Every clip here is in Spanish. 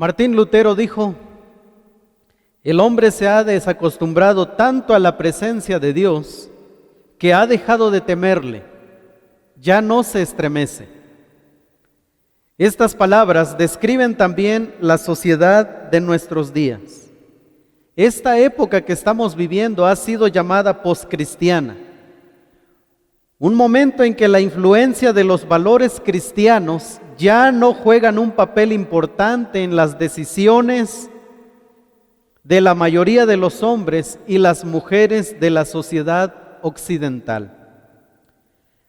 Martín Lutero dijo: el hombre se ha desacostumbrado tanto a la presencia de Dios que ha dejado de temerle, ya no se estremece. Estas palabras describen también la sociedad de nuestros días. Esta época que estamos viviendo ha sido llamada poscristiana, un momento en que la influencia de los valores cristianos ya no juegan un papel importante en las decisiones de la mayoría de los hombres y las mujeres de la sociedad occidental.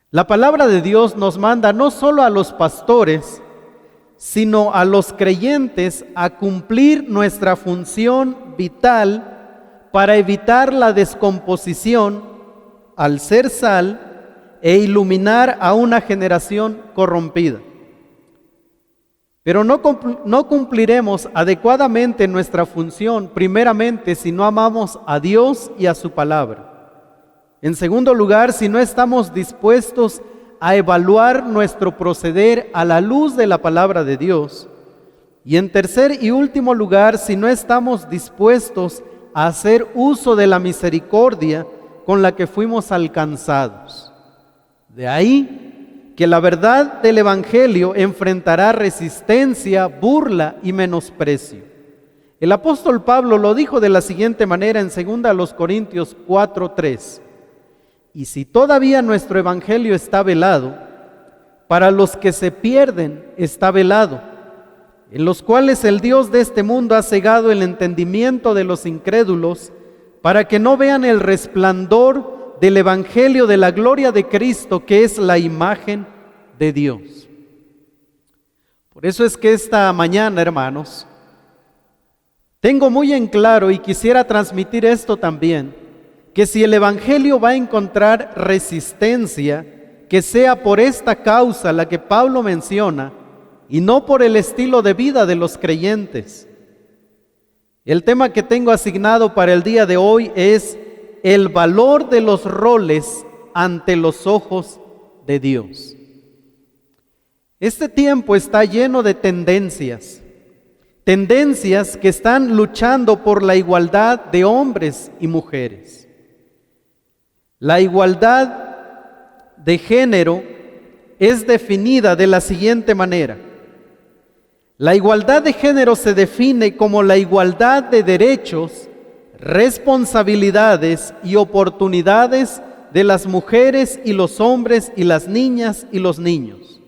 La palabra de Dios nos manda no solo a los pastores, sino a los creyentes a cumplir nuestra función vital para evitar la descomposición al ser sal e iluminar a una generación corrompida. Pero no cumpliremos adecuadamente nuestra función, primeramente, si no amamos a Dios y a su palabra. En segundo lugar, si no estamos dispuestos a evaluar nuestro proceder a la luz de la palabra de Dios. Y en tercer y último lugar, si no estamos dispuestos a hacer uso de la misericordia con la que fuimos alcanzados. De ahí que la verdad del Evangelio enfrentará resistencia, burla y menosprecio. El apóstol Pablo lo dijo de la siguiente manera en 2 Corintios 4:3. Y si todavía nuestro Evangelio está velado, para los que se pierden está velado, en los cuales el Dios de este mundo ha cegado el entendimiento de los incrédulos, para que no vean el resplandor del Evangelio de la gloria de Cristo, que es la imagen de Dios. Por eso es que esta mañana, hermanos, tengo muy en claro y quisiera transmitir esto también, que si el Evangelio va a encontrar resistencia, que sea por esta causa la que Pablo menciona y no por el estilo de vida de los creyentes. El tema que tengo asignado para el día de hoy es el valor de los roles ante los ojos de Dios. Este tiempo está lleno de tendencias que están luchando por la igualdad de hombres y mujeres. La igualdad de género es definida de la siguiente manera. La igualdad de género se define como la igualdad de derechos, responsabilidades y oportunidades de las mujeres y los hombres y las niñas y los niños.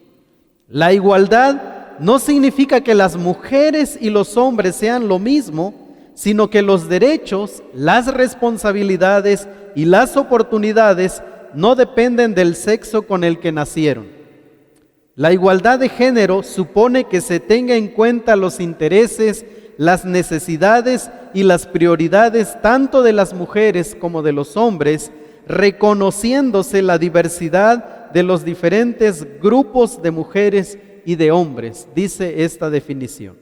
La igualdad no significa que las mujeres y los hombres sean lo mismo, sino que los derechos, las responsabilidades y las oportunidades no dependen del sexo con el que nacieron. La igualdad de género supone que se tenga en cuenta los intereses, las necesidades y las prioridades tanto de las mujeres como de los hombres, reconociéndose la diversidad de los diferentes grupos de mujeres y de hombres, dice esta definición.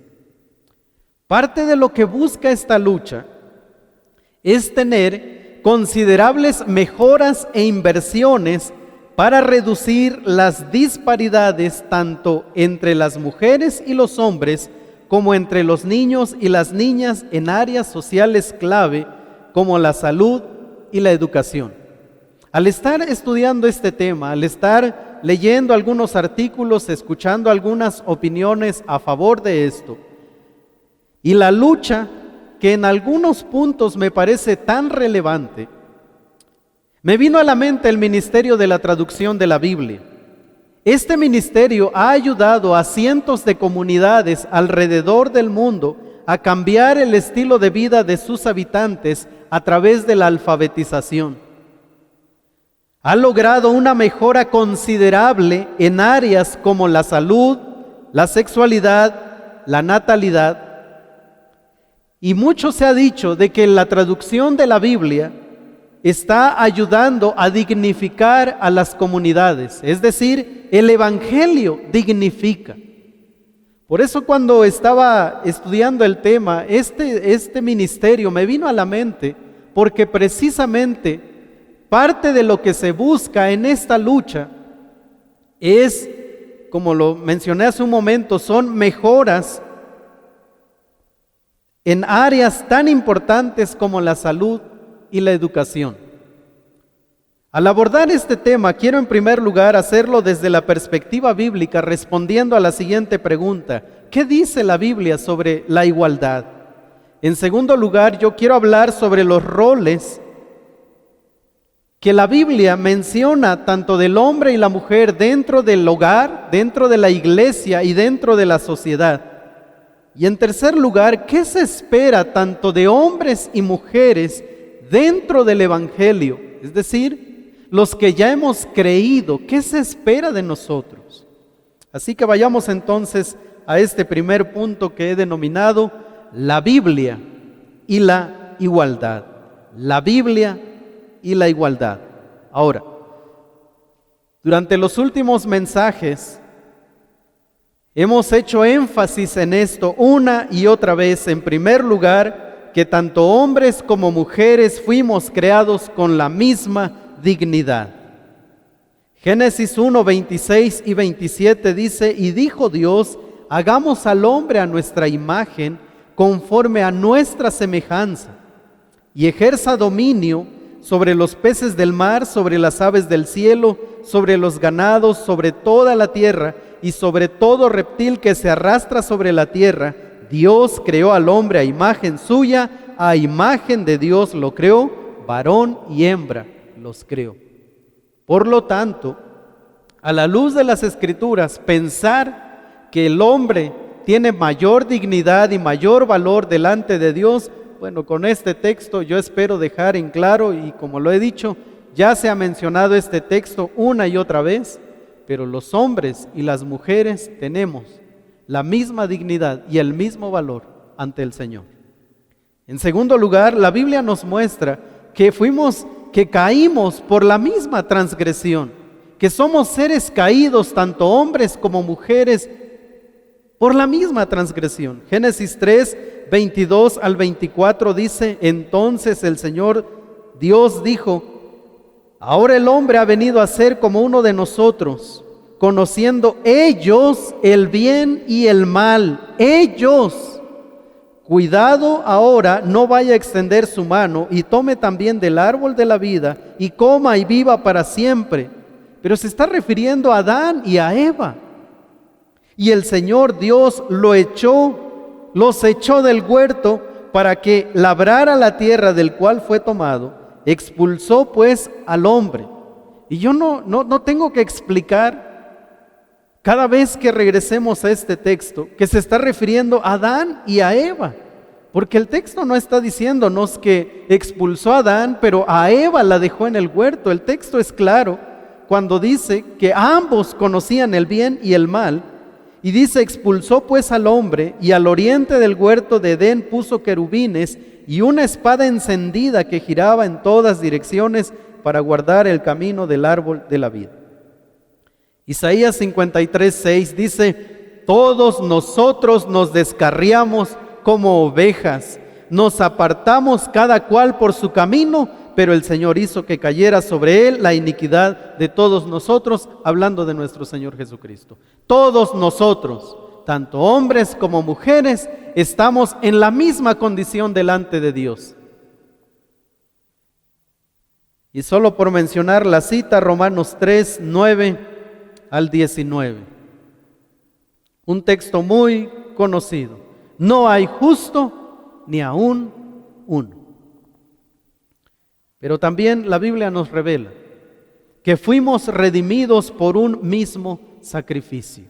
Parte de lo que busca esta lucha es tener considerables mejoras e inversiones para reducir las disparidades tanto entre las mujeres y los hombres como entre los niños y las niñas en áreas sociales clave como la salud y la educación. Al estar estudiando este tema, al estar leyendo algunos artículos, escuchando algunas opiniones a favor de esto, y la lucha que en algunos puntos me parece tan relevante, me vino a la mente el ministerio de la traducción de la Biblia. Este ministerio ha ayudado a cientos de comunidades alrededor del mundo a cambiar el estilo de vida de sus habitantes a través de la alfabetización. Ha logrado una mejora considerable en áreas como la salud, la sexualidad, la natalidad. Y mucho se ha dicho de que la traducción de la Biblia está ayudando a dignificar a las comunidades, es decir, el Evangelio dignifica. Por eso cuando estaba estudiando el tema, este ministerio me vino a la mente porque precisamente parte de lo que se busca en esta lucha es, como lo mencioné hace un momento, son mejoras en áreas tan importantes como la salud y la educación. Al abordar este tema, quiero en primer lugar hacerlo desde la perspectiva bíblica, respondiendo a la siguiente pregunta: ¿qué dice la Biblia sobre la igualdad? En segundo lugar, yo quiero hablar sobre los roles que la Biblia menciona tanto del hombre y la mujer dentro del hogar, dentro de la iglesia y dentro de la sociedad. Y en tercer lugar, ¿qué se espera tanto de hombres y mujeres dentro del Evangelio? Es decir, los que ya hemos creído, ¿qué se espera de nosotros? Así que vayamos entonces a este primer punto que he denominado la Biblia y la igualdad. La Biblia y la igualdad. Ahora, durante los últimos mensajes hemos hecho énfasis en esto una y otra vez. En primer lugar, que tanto hombres como mujeres fuimos creados con la misma dignidad. Génesis 1, 26 y 27 dice: y dijo Dios, hagamos al hombre a nuestra imagen, conforme a nuestra semejanza, y ejerza dominio sobre los peces del mar, sobre las aves del cielo, sobre los ganados, sobre toda la tierra, y sobre todo reptil que se arrastra sobre la tierra. Dios creó al hombre a imagen suya, a imagen de Dios lo creó, varón y hembra los creó. Por lo tanto, a la luz de las Escrituras, pensar que el hombre tiene mayor dignidad y mayor valor delante de Dios, bueno, con este texto yo espero dejar en claro, y como lo he dicho, ya se ha mencionado este texto una y otra vez, pero los hombres y las mujeres tenemos la misma dignidad y el mismo valor ante el Señor. En segundo lugar, la Biblia nos muestra que caímos por la misma transgresión, que somos seres caídos, tanto hombres como mujeres, por la misma transgresión. Génesis 3, 22 al 24 dice: entonces el Señor Dios dijo: ahora el hombre ha venido a ser como uno de nosotros, conociendo ellos el bien y el mal. Ellos. Cuidado ahora, no vaya a extender su mano y tome también del árbol de la vida y coma y viva para siempre. Pero se está refiriendo a Adán y a Eva. Y el Señor Dios los echó del huerto para que labrara la tierra del cual fue tomado. Expulsó pues al hombre. Y yo no tengo que explicar cada vez que regresemos a este texto que se está refiriendo a Adán y a Eva, porque el texto no está diciéndonos que expulsó a Adán, pero a Eva la dejó en el huerto. El texto es claro cuando dice que ambos conocían el bien y el mal, y dice: expulsó pues al hombre, y al oriente del huerto de Edén puso querubines y una espada encendida que giraba en todas direcciones para guardar el camino del árbol de la vida. Isaías 53, 6 dice: todos nosotros nos descarriamos como ovejas, nos apartamos cada cual por su camino, pero el Señor hizo que cayera sobre él la iniquidad de todos nosotros, hablando de nuestro Señor Jesucristo. Todos nosotros, tanto hombres como mujeres, estamos en la misma condición delante de Dios. Y solo por mencionar la cita, Romanos 3, 9 al 19. Un texto muy conocido. No hay justo ni aún uno. Pero también la Biblia nos revela que fuimos redimidos por un mismo sacrificio.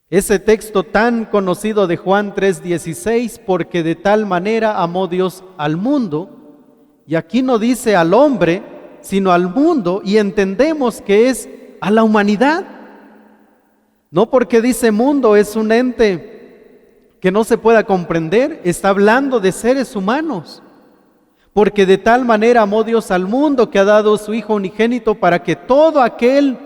Ese texto tan conocido de Juan 3:16, porque de tal manera amó Dios al mundo, y aquí no dice al hombre, sino al mundo, y entendemos que es a la humanidad. No porque dice mundo es un ente que no se pueda comprender, está hablando de seres humanos. Porque de tal manera amó Dios al mundo que ha dado a su Hijo unigénito para que todo aquel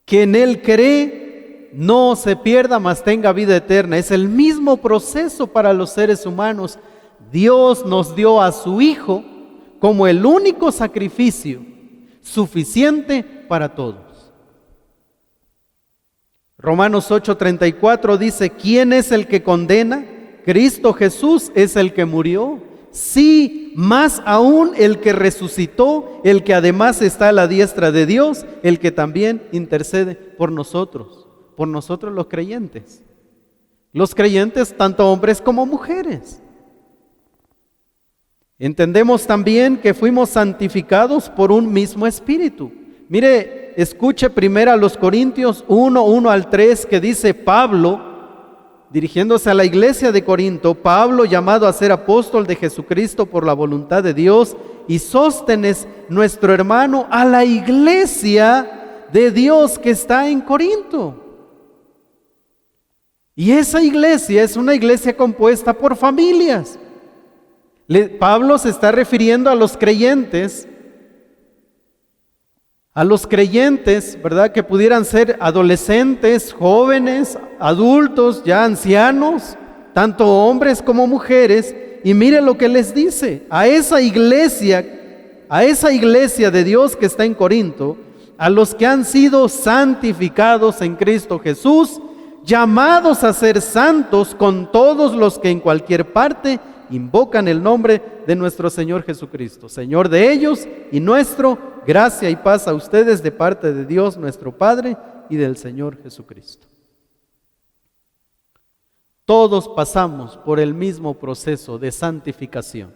que en Él cree no se pierda, mas tenga vida eterna. Es el mismo proceso para los seres humanos. Dios nos dio a su Hijo como el único sacrificio suficiente para todos. Romanos 8:34 dice, ¿quién es el que condena? Cristo Jesús es el que murió. Sí, más aún el que resucitó, el que además está a la diestra de Dios, el que también intercede por nosotros los creyentes. Los creyentes, tanto hombres como mujeres. Entendemos también que fuimos santificados por un mismo espíritu. Mire, escuche primero a los Corintios 1:1-3, que dice Pablo, dirigiéndose a la iglesia de Corinto, Pablo, llamado a ser apóstol de Jesucristo por la voluntad de Dios, y Sóstenes, nuestro hermano, a la iglesia de Dios que está en Corinto. Y esa iglesia es una iglesia compuesta por familias. Pablo se está refiriendo a los creyentes, ¿verdad? Que pudieran ser adolescentes, jóvenes, adultos, ya ancianos, tanto hombres como mujeres. Y mire lo que les dice a esa iglesia de Dios que está en Corinto, a los que han sido santificados en Cristo Jesús, llamados a ser santos con todos los que en cualquier parte invocan el nombre de nuestro Señor Jesucristo, Señor de ellos y nuestro, gracia y paz a ustedes de parte de Dios nuestro Padre y del Señor Jesucristo. Todos pasamos por el mismo proceso de santificación.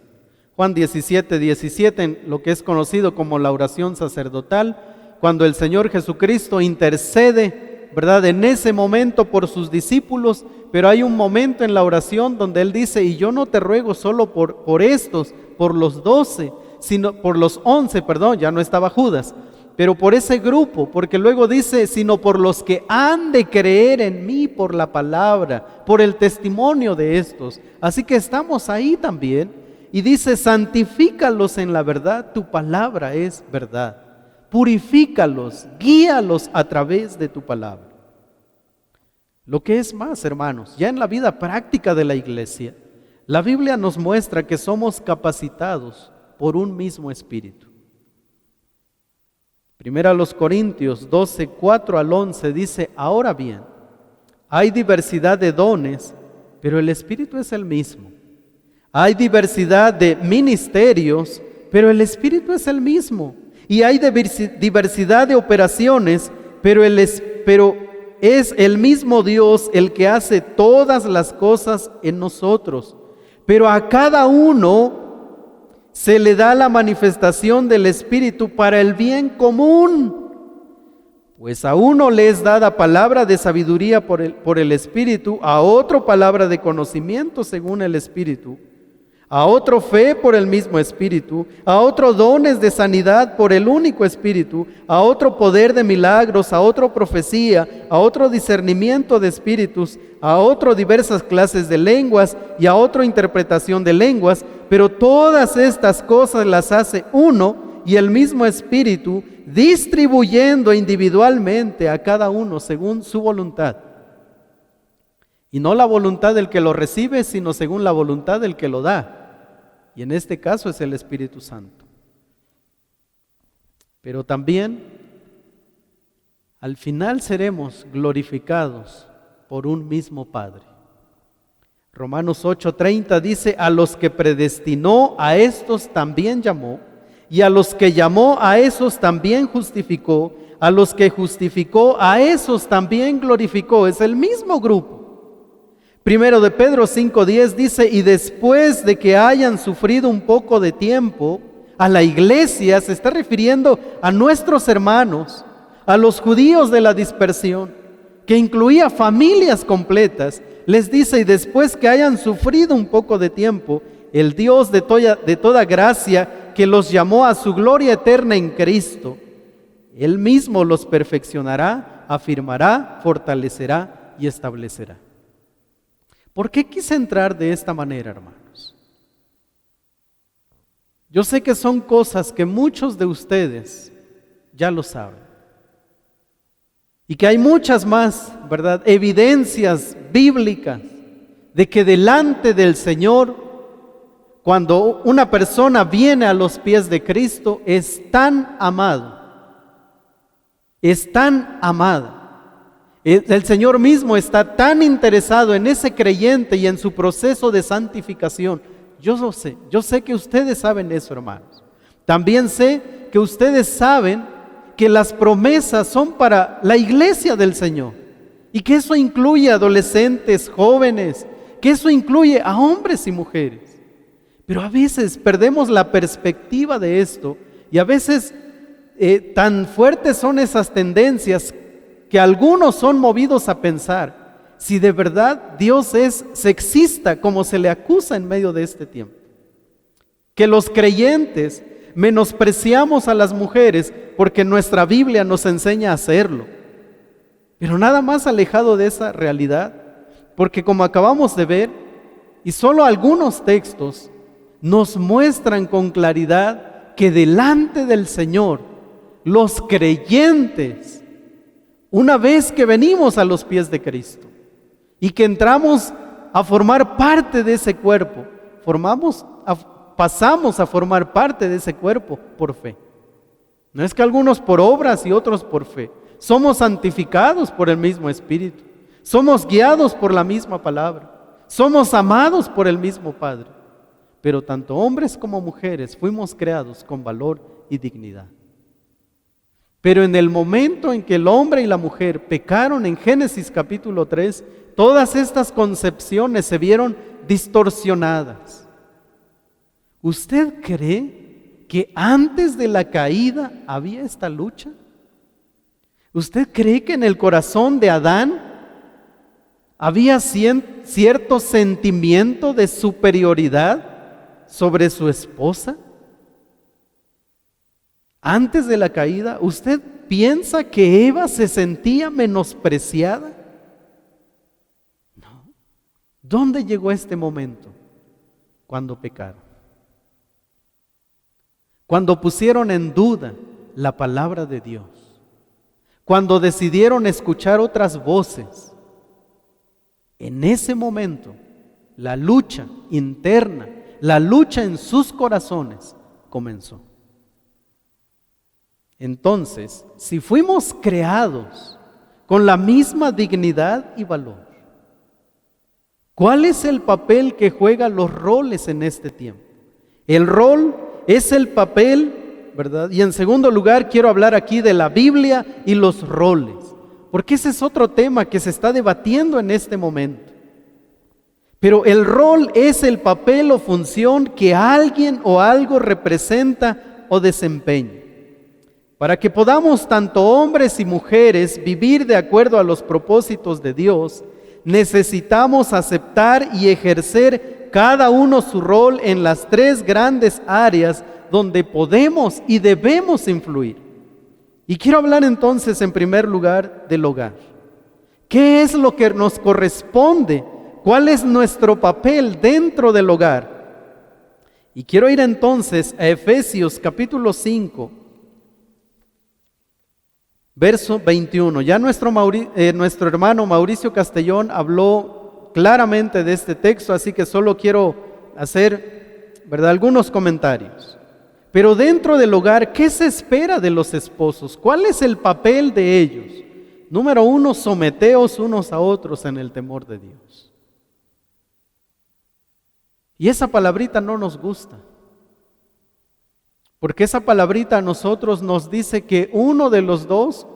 Juan 17:17, en lo que es conocido como la oración sacerdotal, cuando el Señor Jesucristo intercede, ¿verdad?, en ese momento por sus discípulos, pero hay un momento en la oración donde Él dice, y yo no te ruego solo por estos, por los 12, sino por los 11, ya no estaba Judas, pero por ese grupo, porque luego dice, sino por los que han de creer en mí por la palabra, por el testimonio de estos. Así que estamos ahí también, y dice, santifícalos en la verdad, tu palabra es verdad. Purifícalos, guíalos a través de tu palabra. Lo que es más, hermanos, ya en la vida práctica de la iglesia, la Biblia nos muestra que somos capacitados por un mismo espíritu. Primera a los Corintios 12:4-11 dice, ahora bien, hay diversidad de dones, pero el espíritu es el mismo. Hay diversidad de ministerios, pero el espíritu es el mismo. Y hay diversidad de operaciones, pero es el mismo Dios el que hace todas las cosas en nosotros. Pero a cada uno se le da la manifestación del Espíritu para el bien común. Pues a uno le es dada palabra de sabiduría por el Espíritu, a otro palabra de conocimiento según el Espíritu, a otro fe por el mismo Espíritu, a otro dones de sanidad por el único Espíritu, a otro poder de milagros, a otro profecía, a otro discernimiento de espíritus, a otro diversas clases de lenguas y a otro interpretación de lenguas, pero todas estas cosas las hace uno y el mismo Espíritu, distribuyendo individualmente a cada uno según su voluntad. Y no la voluntad del que lo recibe, sino según la voluntad del que lo da. Y en este caso es el Espíritu Santo. Pero también, al final seremos glorificados por un mismo Padre. Romanos 8:30 dice, a los que predestinó, a estos también llamó, y a los que llamó, a esos también justificó, a los que justificó, a esos también glorificó. Es el mismo grupo. Primero de Pedro 5:10 dice, y después de que hayan sufrido un poco de tiempo, a la iglesia, se está refiriendo a nuestros hermanos, a los judíos de la dispersión, que incluía familias completas, les dice, y después que hayan sufrido un poco de tiempo, el Dios de toda gracia, que los llamó a su gloria eterna en Cristo, Él mismo los perfeccionará, afirmará, fortalecerá y establecerá. ¿Por qué quise entrar de esta manera, hermanos? Yo sé que son cosas que muchos de ustedes ya lo saben. Y que hay muchas más, ¿verdad?, evidencias bíblicas de que delante del Señor, cuando una persona viene a los pies de Cristo, es tan amado, es tan amada, El Señor mismo está tan interesado en ese creyente y en su proceso de santificación. Yo lo sé, yo sé que ustedes saben eso, hermanos. También sé que ustedes saben que las promesas son para la iglesia del Señor y que eso incluye a adolescentes, jóvenes, que eso incluye a hombres y mujeres. Pero a veces perdemos la perspectiva de esto y a veces tan fuertes son esas tendencias que algunos son movidos a pensar si de verdad Dios es sexista como se le acusa en medio de este tiempo. Que los creyentes menospreciamos a las mujeres porque nuestra Biblia nos enseña a hacerlo. Pero nada más alejado de esa realidad, porque como acabamos de ver, y solo algunos textos nos muestran con claridad que delante del Señor, los creyentes, una vez que venimos a los pies de Cristo y que entramos a formar parte de ese cuerpo, pasamos a formar parte de ese cuerpo por fe. No es que algunos por obras y otros por fe. Somos santificados por el mismo Espíritu. Somos guiados por la misma palabra. Somos amados por el mismo Padre. Pero tanto hombres como mujeres fuimos creados con valor y dignidad. Pero en el momento en que el hombre y la mujer pecaron en Génesis capítulo 3, todas estas concepciones se vieron distorsionadas. ¿Usted cree que antes de la caída había esta lucha? ¿Usted cree que en el corazón de Adán había cierto sentimiento de superioridad sobre su esposa? Antes de la caída, ¿usted piensa que Eva se sentía menospreciada? No. ¿Dónde llegó este momento? Cuando pecaron. Cuando pusieron en duda la palabra de Dios. Cuando decidieron escuchar otras voces. En ese momento, la lucha interna, la lucha en sus corazones comenzó. Entonces, si fuimos creados con la misma dignidad y valor, ¿cuál es el papel que juegan los roles en este tiempo? El rol es el papel, ¿verdad? Y en segundo lugar, quiero hablar aquí de la Biblia y los roles, porque ese es otro tema que se está debatiendo en este momento. Pero el rol es el papel o función que alguien o algo representa o desempeña. Para que podamos tanto hombres y mujeres vivir de acuerdo a los propósitos de Dios, necesitamos aceptar y ejercer cada uno su rol en las tres grandes áreas donde podemos y debemos influir. Y quiero hablar entonces en primer lugar del hogar. ¿Qué es lo que nos corresponde? ¿Cuál es nuestro papel dentro del hogar? Y quiero ir entonces a Efesios capítulo 5. Verso 21. Ya nuestro hermano Mauricio Castellón habló claramente de este texto, así que solo quiero hacer, ¿verdad?, algunos comentarios. Pero dentro del hogar, ¿qué se espera de los esposos? ¿Cuál es el papel de ellos? Número 1, someteos unos a otros en el temor de Dios. Y esa palabrita no nos gusta. Porque esa palabrita a nosotros nos dice que uno de los dos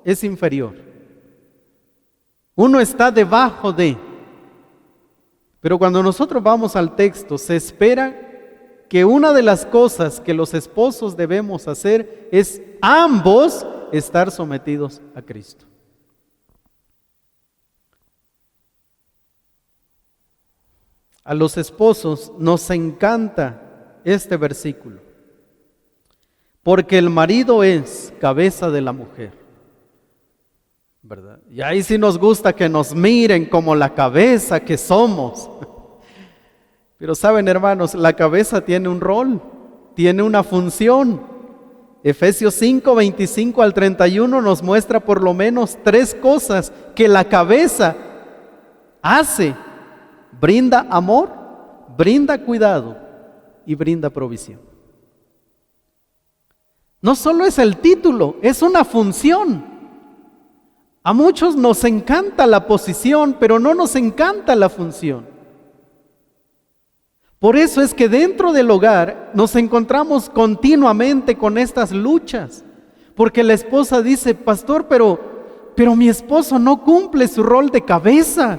es inferior. Uno está debajo de. Pero cuando nosotros vamos al texto, se espera que una de las cosas que los esposos debemos hacer es ambos estar sometidos a Cristo. A los esposos nos encanta este versículo. Porque el marido es cabeza de la mujer, ¿verdad? Y ahí sí nos gusta que nos miren como la cabeza que somos. Pero saben, hermanos, la cabeza tiene un rol, tiene una función. Efesios 5, 25 al 31 nos muestra por lo menos 3 cosas que la cabeza hace. Brinda amor, brinda cuidado y brinda provisión. No solo es el título, es una función. A muchos nos encanta la posición, pero no nos encanta la función. Por eso es que dentro del hogar nos encontramos continuamente con estas luchas. Porque la esposa dice, pastor, pero mi esposo no cumple su rol de cabeza.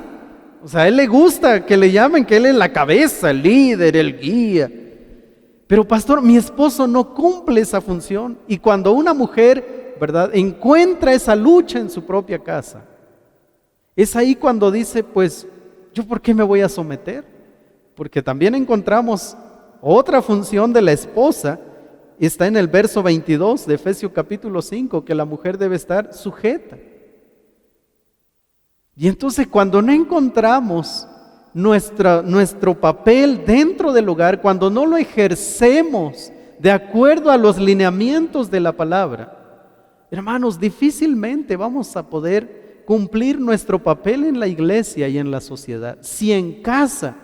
O sea, a él le gusta que le llamen que él es la cabeza, el líder, el guía. Pero pastor, mi esposo no cumple esa función. Y cuando una mujer, ¿verdad?, encuentra esa lucha en su propia casa, es ahí cuando dice, pues, ¿yo por qué me voy a someter? Porque también encontramos otra función de la esposa, está en el verso 22 de Efesios capítulo 5, que la mujer debe estar sujeta. Y entonces cuando no encontramos nuestro papel dentro del hogar, cuando no lo ejercemos de acuerdo a los lineamientos de la palabra, hermanos, difícilmente vamos a poder cumplir nuestro papel en la iglesia y en la sociedad. Si en casa,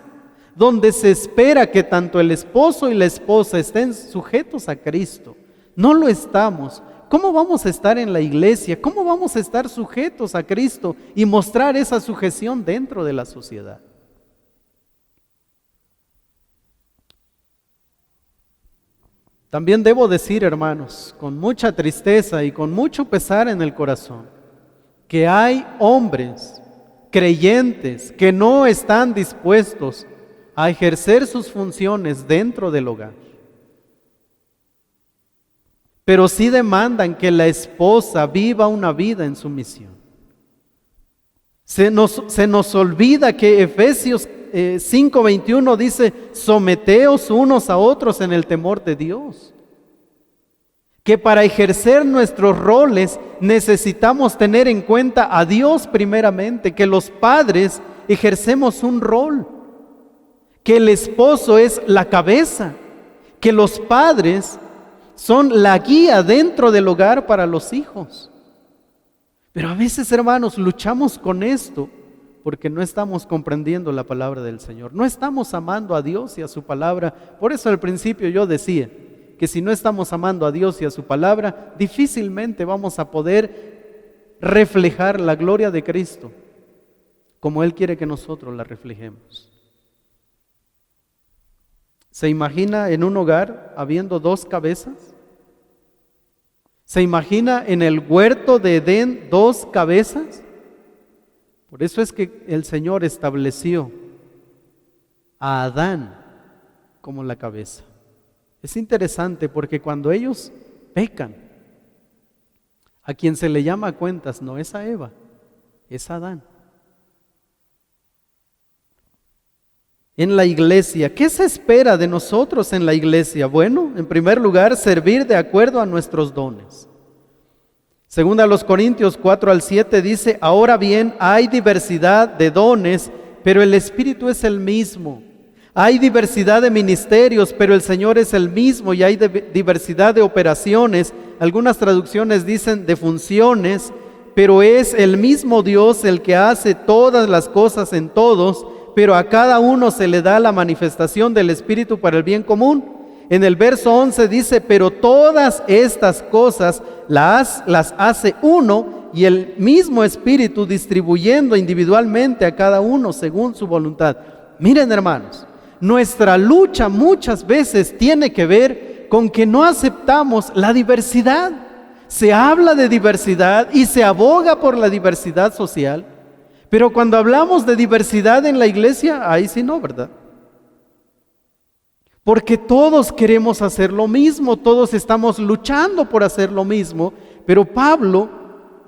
donde se espera que tanto el esposo y la esposa estén sujetos a Cristo, no lo estamos, ¿cómo vamos a estar en la iglesia? ¿Cómo vamos a estar sujetos a Cristo y mostrar esa sujeción dentro de la sociedad? También debo decir, hermanos, con mucha tristeza y con mucho pesar en el corazón, que hay hombres creyentes que no están dispuestos a ejercer sus funciones dentro del hogar, pero sí demandan que la esposa viva una vida en sumisión. Se nos olvida que Efesios 5:21 dice, someteos unos a otros en el temor de Dios. Que para ejercer nuestros roles necesitamos tener en cuenta a Dios primeramente, que los padres ejercemos un rol, que el esposo es la cabeza, que los padres son la guía dentro del hogar para los hijos. Pero a veces, hermanos, luchamos con esto porque no estamos comprendiendo la palabra del Señor. No estamos amando a Dios y a su palabra. Por eso al principio yo decía que si no estamos amando a Dios y a su palabra, difícilmente vamos a poder reflejar la gloria de Cristo como Él quiere que nosotros la reflejemos. ¿Se imagina en un hogar habiendo dos cabezas? ¿Se imagina en el huerto de Edén dos cabezas? Por eso es que el Señor estableció a Adán como la cabeza. Es interesante porque cuando ellos pecan, a quien se le llama a cuentas no es a Eva, es a Adán. En la iglesia, ¿qué se espera de nosotros en la iglesia? Bueno, en primer lugar, servir de acuerdo a nuestros dones. Segunda a los Corintios 4-7 dice, ahora bien, hay diversidad de dones, pero el Espíritu es el mismo. Hay diversidad de ministerios, pero el Señor es el mismo, y hay diversidad de operaciones. Algunas traducciones dicen de funciones, pero es el mismo Dios el que hace todas las cosas en todos, pero a cada uno se le da la manifestación del Espíritu para el bien común. En el verso 11 dice, pero todas estas cosas las hace uno y el mismo Espíritu distribuyendo individualmente a cada uno según su voluntad. Miren, hermanos, nuestra lucha muchas veces tiene que ver con que no aceptamos la diversidad. Se habla de diversidad y se aboga por la diversidad social, pero cuando hablamos de diversidad en la iglesia, ahí sí no, ¿verdad? Porque todos queremos hacer lo mismo, todos estamos luchando por hacer lo mismo, pero Pablo,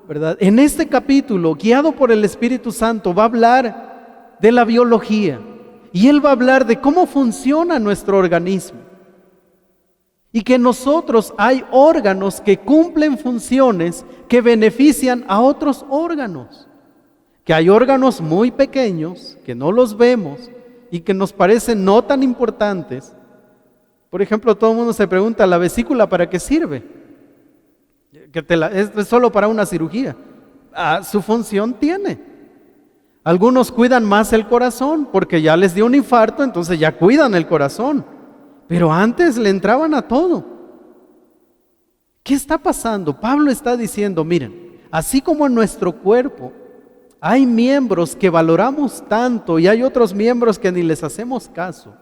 ¿verdad?, en este capítulo, guiado por el Espíritu Santo, va a hablar de la biología y él va a hablar de cómo funciona nuestro organismo y que nosotros hay órganos que cumplen funciones que benefician a otros órganos, que hay órganos muy pequeños que no los vemos y que nos parecen no tan importantes. Por ejemplo, todo el mundo se pregunta, ¿la vesícula para qué sirve? Es solo para una cirugía. Su función tiene. Algunos cuidan más el corazón porque ya les dio un infarto, entonces ya cuidan el corazón. Pero antes le entraban a todo. ¿Qué está pasando? Pablo está diciendo, miren, así como en nuestro cuerpo hay miembros que valoramos tanto y hay otros miembros que ni les hacemos caso,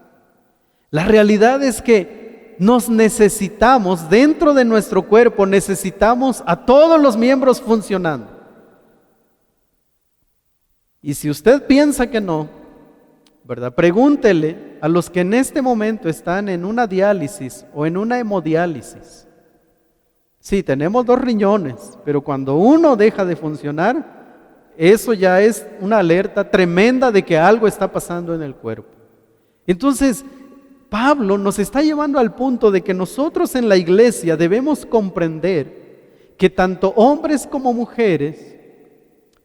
la realidad es que nos necesitamos, dentro de nuestro cuerpo, necesitamos a todos los miembros funcionando. Y si usted piensa que no, ¿verdad? Pregúntele a los que en este momento están en una diálisis o en una hemodiálisis. Sí, tenemos 2 riñones, pero cuando uno deja de funcionar, eso ya es una alerta tremenda de que algo está pasando en el cuerpo. Entonces, Pablo nos está llevando al punto de que nosotros en la iglesia debemos comprender que tanto hombres como mujeres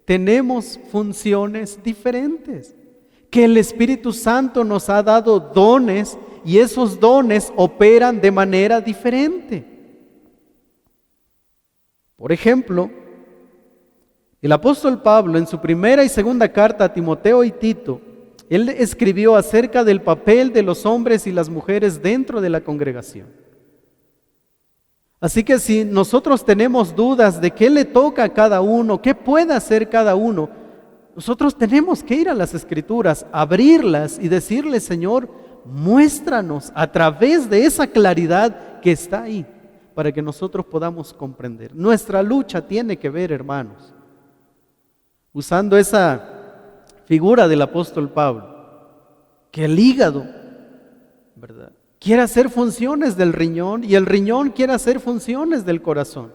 tenemos funciones diferentes, que el Espíritu Santo nos ha dado dones y esos dones operan de manera diferente. Por ejemplo, el apóstol Pablo en su primera y segunda carta a Timoteo y Tito, él escribió acerca del papel de los hombres y las mujeres dentro de la congregación. Así que si nosotros tenemos dudas de qué le toca a cada uno, qué puede hacer cada uno, nosotros tenemos que ir a las Escrituras, abrirlas y decirle: Señor, muéstranos a través de esa claridad que está ahí, para que nosotros podamos comprender. Nuestra lucha tiene que ver, hermanos, usando esa figura del apóstol Pablo, que el hígado, ¿verdad?, quiere hacer funciones del riñón y el riñón quiere hacer funciones del corazón.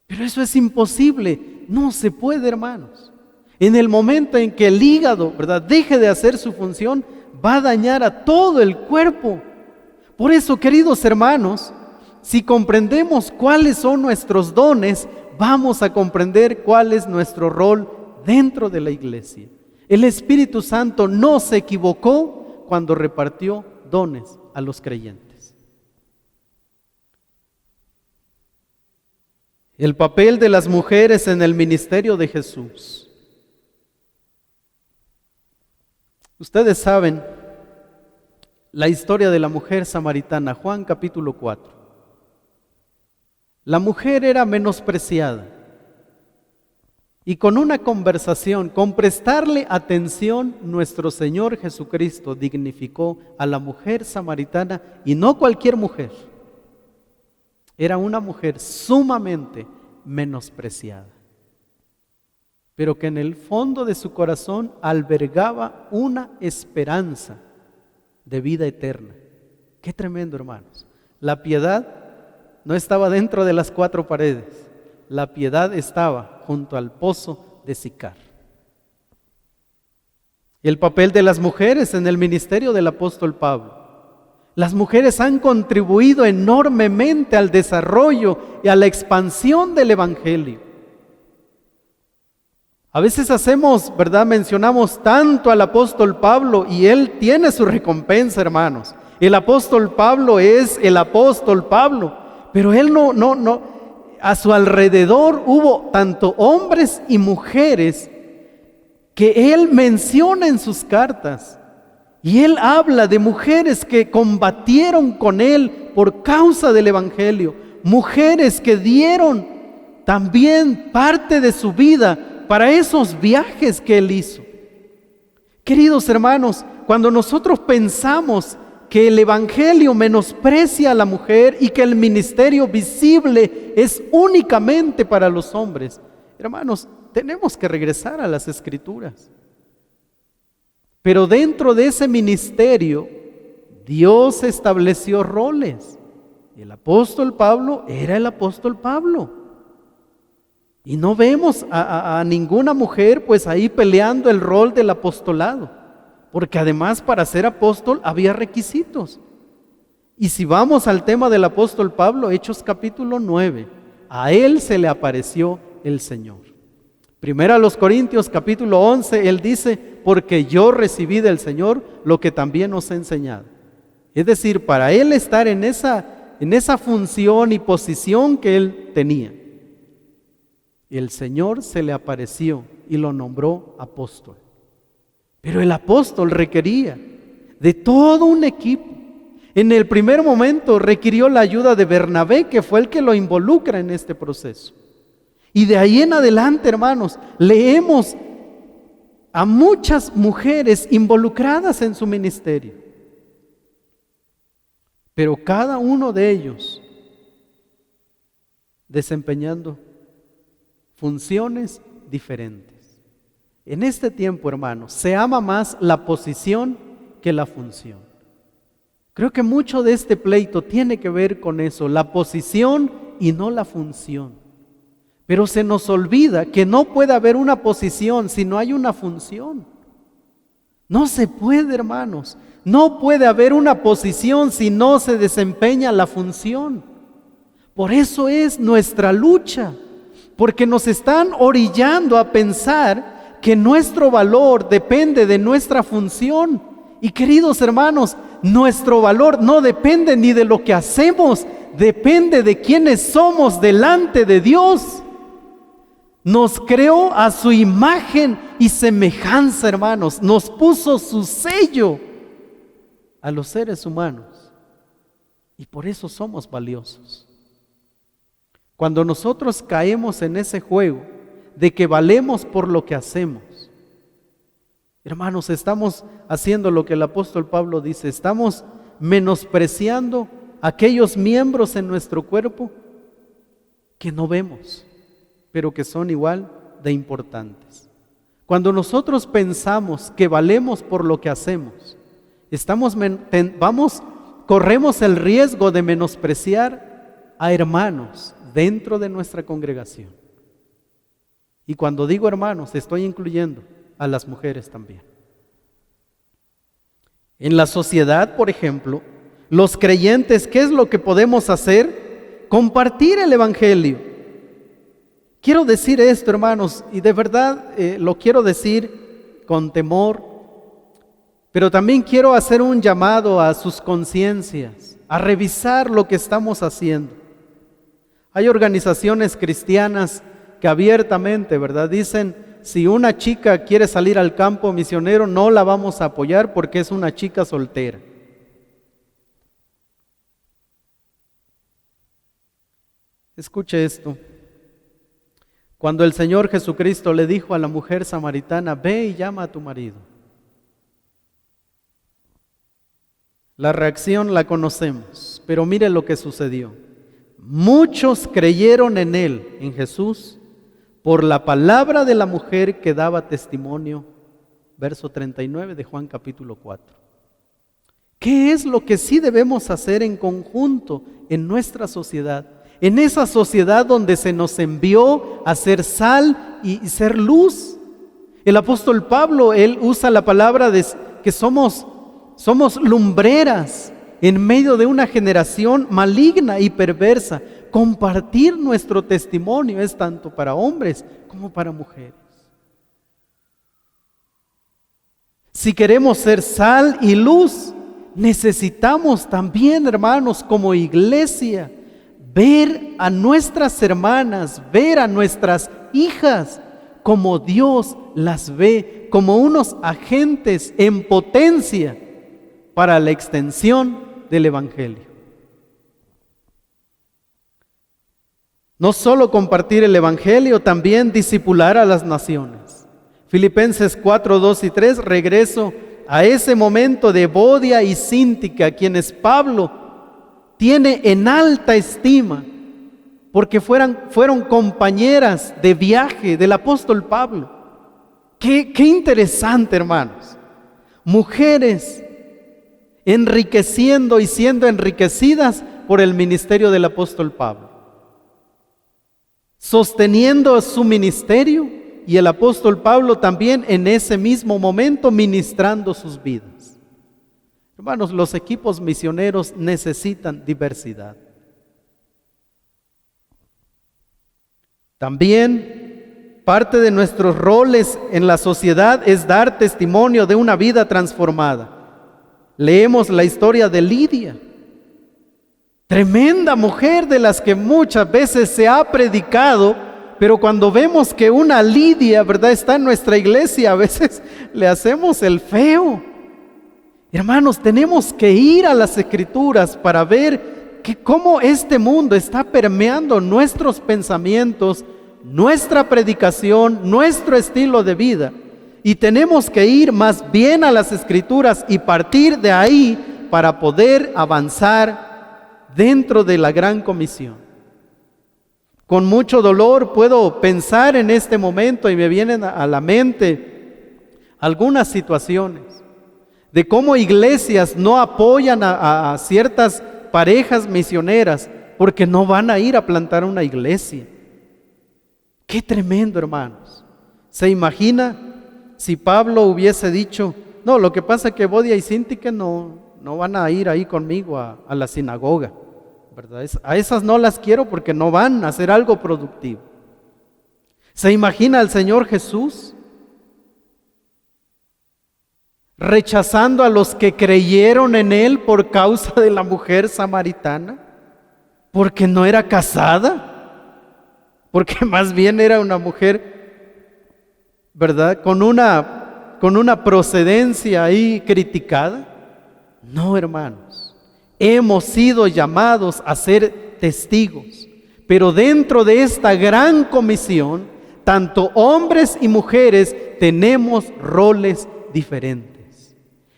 Pero eso es imposible, no se puede, hermanos. En el momento en que el hígado, ¿verdad?, deje de hacer su función, va a dañar a todo el cuerpo. Por eso, queridos hermanos, si comprendemos cuáles son nuestros dones, vamos a comprender cuál es nuestro rol dentro de la iglesia. El Espíritu Santo no se equivocó cuando repartió dones a los creyentes. El papel de las mujeres en el ministerio de Jesús. Ustedes saben la historia de la mujer samaritana, Juan capítulo 4. La mujer era menospreciada y con una conversación, con prestarle atención, nuestro Señor Jesucristo dignificó a la mujer samaritana, y no cualquier mujer. Era una mujer sumamente menospreciada, pero que en el fondo de su corazón albergaba una esperanza de vida eterna. Qué tremendo, hermanos. La piedad no estaba dentro de las 4 paredes. La piedad estaba junto al pozo de Sicar. El papel de las mujeres en el ministerio del apóstol Pablo. Las mujeres han contribuido enormemente al desarrollo y a la expansión del evangelio. A veces mencionamos tanto al apóstol Pablo y él tiene su recompensa, hermanos. El apóstol Pablo es el apóstol Pablo, pero él no. A su alrededor hubo tanto hombres y mujeres que él menciona en sus cartas. Y él habla de mujeres que combatieron con él por causa del evangelio. Mujeres que dieron también parte de su vida para esos viajes que él hizo. Queridos hermanos, cuando nosotros pensamos que el evangelio menosprecia a la mujer y que el ministerio visible es únicamente para los hombres, hermanos, tenemos que regresar a las Escrituras. Pero dentro de ese ministerio, Dios estableció roles. El apóstol Pablo era el apóstol Pablo. Y no vemos a ninguna mujer pues ahí peleando el rol del apostolado. Porque además para ser apóstol había requisitos. Y si vamos al tema del apóstol Pablo, Hechos capítulo 9, a él se le apareció el Señor. Primero a los Corintios capítulo 11, él dice: porque yo recibí del Señor lo que también os he enseñado. Es decir, para él estar en esa función y posición que él tenía, el Señor se le apareció y lo nombró apóstol. Pero el apóstol requería de todo un equipo. En el primer momento requirió la ayuda de Bernabé, que fue el que lo involucra en este proceso. Y de ahí en adelante, hermanos, leemos a muchas mujeres involucradas en su ministerio. Pero cada uno de ellos desempeñando funciones diferentes. En este tiempo, hermanos, se ama más la posición que la función. Creo que mucho de este pleito tiene que ver con eso, la posición y no la función. Pero se nos olvida que no puede haber una posición si no hay una función. No se puede, hermanos. No puede haber una posición si no se desempeña la función. Por eso es nuestra lucha, porque nos están orillando a pensar que nuestro valor depende de nuestra función. Y queridos hermanos, nuestro valor no depende ni de lo que hacemos, depende de quiénes somos delante de Dios. Nos creó a su imagen y semejanza, hermanos. Nos puso su sello a los seres humanos. Y por eso somos valiosos. Cuando nosotros caemos en ese juego de que valemos por lo que hacemos, hermanos, estamos haciendo lo que el apóstol Pablo dice, estamos menospreciando aquellos miembros en nuestro cuerpo que no vemos, pero que son igual de importantes. Cuando nosotros pensamos que valemos por lo que hacemos, corremos el riesgo de menospreciar a hermanos dentro de nuestra congregación. Y cuando digo hermanos, estoy incluyendo a las mujeres también. En la sociedad, por ejemplo, los creyentes, ¿qué es lo que podemos hacer? Compartir el evangelio. Quiero decir esto, hermanos, y de verdad lo quiero decir con temor, pero también quiero hacer un llamado a sus conciencias, a revisar lo que estamos haciendo. Hay organizaciones cristianas que abiertamente, ¿verdad?, dicen, si una chica quiere salir al campo misionero, no la vamos a apoyar porque es una chica soltera. Escuche esto. Cuando el Señor Jesucristo le dijo a la mujer samaritana, ve y llama a tu marido. La reacción la conocemos, pero mire lo que sucedió. Muchos creyeron en Él, en Jesús, por la palabra de la mujer que daba testimonio. Verso 39 de Juan capítulo 4. ¿Qué es lo que sí debemos hacer en conjunto en nuestra sociedad? En esa sociedad donde se nos envió a ser sal y ser luz. El apóstol Pablo, él usa la palabra de que somos lumbreras en medio de una generación maligna y perversa. Compartir nuestro testimonio es tanto para hombres como para mujeres. Si queremos ser sal y luz, necesitamos también, hermanos, como iglesia, ver a nuestras hermanas, ver a nuestras hijas como Dios las ve, como unos agentes en potencia para la extensión del evangelio. No solo compartir el evangelio, también discipular a las naciones. Filipenses 4, 2 y 3, regreso a ese momento de Evodia y Síntica, quienes Pablo tiene en alta estima, porque fueron compañeras de viaje del apóstol Pablo. Qué interesante, hermanos. Mujeres enriqueciendo y siendo enriquecidas por el ministerio del apóstol Pablo, sosteniendo su ministerio, y el apóstol Pablo también en ese mismo momento ministrando sus vidas. Hermanos, los equipos misioneros necesitan diversidad. También parte de nuestros roles en la sociedad es dar testimonio de una vida transformada. Leemos la historia de Lidia, tremenda mujer de las que muchas veces se ha predicado, pero cuando vemos que una Lidia, ¿verdad?, está en nuestra iglesia, a veces le hacemos el feo. Hermanos, tenemos que ir a las Escrituras para ver cómo este mundo está permeando nuestros pensamientos nuestra predicación, nuestro estilo de vida. Y tenemos que ir más bien a las Escrituras y partir de ahí para poder avanzar dentro de la gran comisión. Con mucho dolor puedo pensar en este momento y me vienen a la mente algunas situaciones de cómo iglesias no apoyan a ciertas parejas misioneras porque no van a ir a plantar una iglesia. Qué tremendo, hermanos. ¿Se imagina si Pablo hubiese dicho, no, lo que pasa es que Bodia y Sintique no van a ir ahí conmigo a la sinagoga, ¿verdad? A esas no las quiero porque no van a hacer algo productivo. ¿Se imagina al Señor Jesús rechazando a los que creyeron en Él por causa de la mujer samaritana? Porque no era casada, porque más bien era una mujer, ¿verdad? Con una procedencia ahí criticada. No, hermanos, hemos sido llamados a ser testigos, pero dentro de esta gran comisión, tanto hombres y mujeres tenemos roles diferentes.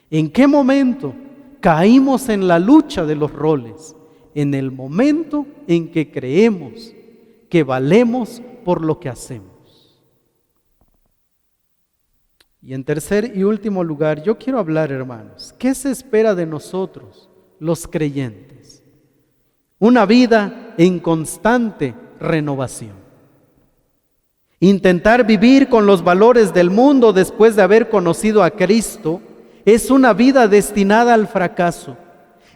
¿En qué momento caímos en la lucha de los roles? En el momento en que creemos que valemos por lo que hacemos. Y en tercer y último lugar, yo quiero hablar, hermanos, ¿qué se espera de nosotros, los creyentes? Una vida en constante renovación. Intentar vivir con los valores del mundo después de haber conocido a Cristo es una vida destinada al fracaso.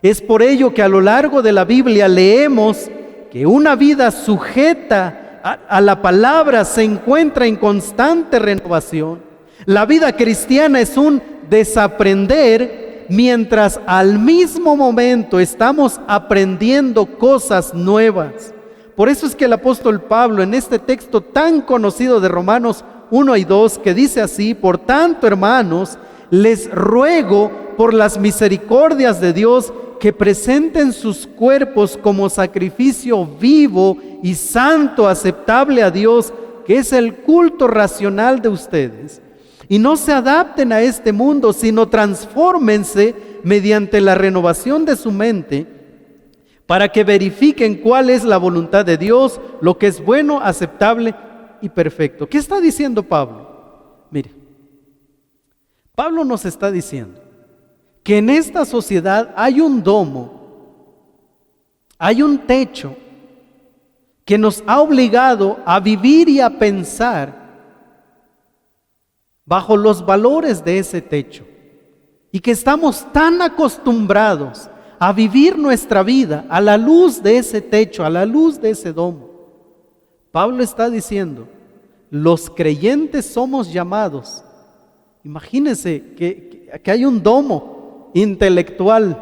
Es por ello que a lo largo de la Biblia leemos que una vida sujeta a la palabra se encuentra en constante renovación. La vida cristiana es un desaprender mientras al mismo momento estamos aprendiendo cosas nuevas. Por eso es que el apóstol Pablo en este texto tan conocido de Romanos 1 y 2 que dice así: por tanto, hermanos, les ruego por las misericordias de Dios que presenten sus cuerpos como sacrificio vivo y santo, aceptable a Dios, que es el culto racional de ustedes. Y no se adapten a este mundo, sino transfórmense mediante la renovación de su mente, para que verifiquen cuál es la voluntad de Dios, lo que es bueno, aceptable y perfecto. ¿Qué está diciendo Pablo? Mire, Pablo nos está diciendo que en esta sociedad hay un domo, hay un techo que nos ha obligado a vivir y a pensar bajo los valores de ese techo, y que estamos tan acostumbrados a vivir nuestra vida a la luz de ese techo, a la luz de ese domo. Pablo está diciendo, los creyentes somos llamados. Imagínense que hay un domo intelectual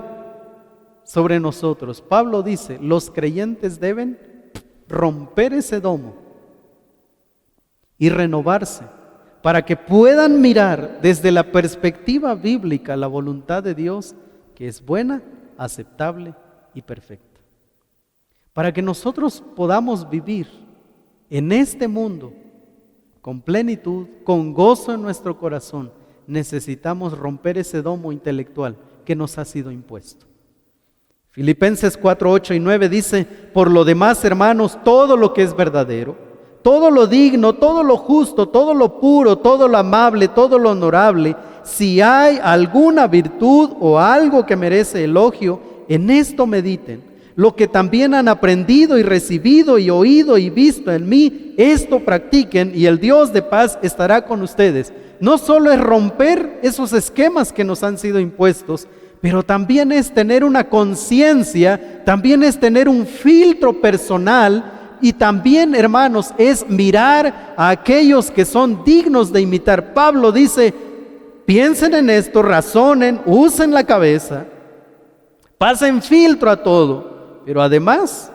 sobre nosotros. Pablo dice, los creyentes deben romper ese domo y renovarse para que puedan mirar desde la perspectiva bíblica la voluntad de Dios, que es buena, aceptable y perfecta. Para que nosotros podamos vivir en este mundo con plenitud, con gozo en nuestro corazón, necesitamos romper ese domo intelectual que nos ha sido impuesto. Filipenses 4, 8 y 9 dice, por lo demás, hermanos, todo lo que es verdadero, todo lo digno, todo lo justo, todo lo puro, todo lo amable, todo lo honorable, si hay alguna virtud o algo que merece elogio, en esto mediten. Lo que también han aprendido y recibido y oído y visto en mí, esto practiquen y el Dios de paz estará con ustedes. No solo es romper esos esquemas que nos han sido impuestos, pero también es tener una conciencia, también es tener un filtro personal y también, hermanos, es mirar a aquellos que son dignos de imitar. Pablo dice, piensen en esto, razonen, usen la cabeza, pasen filtro a todo, pero además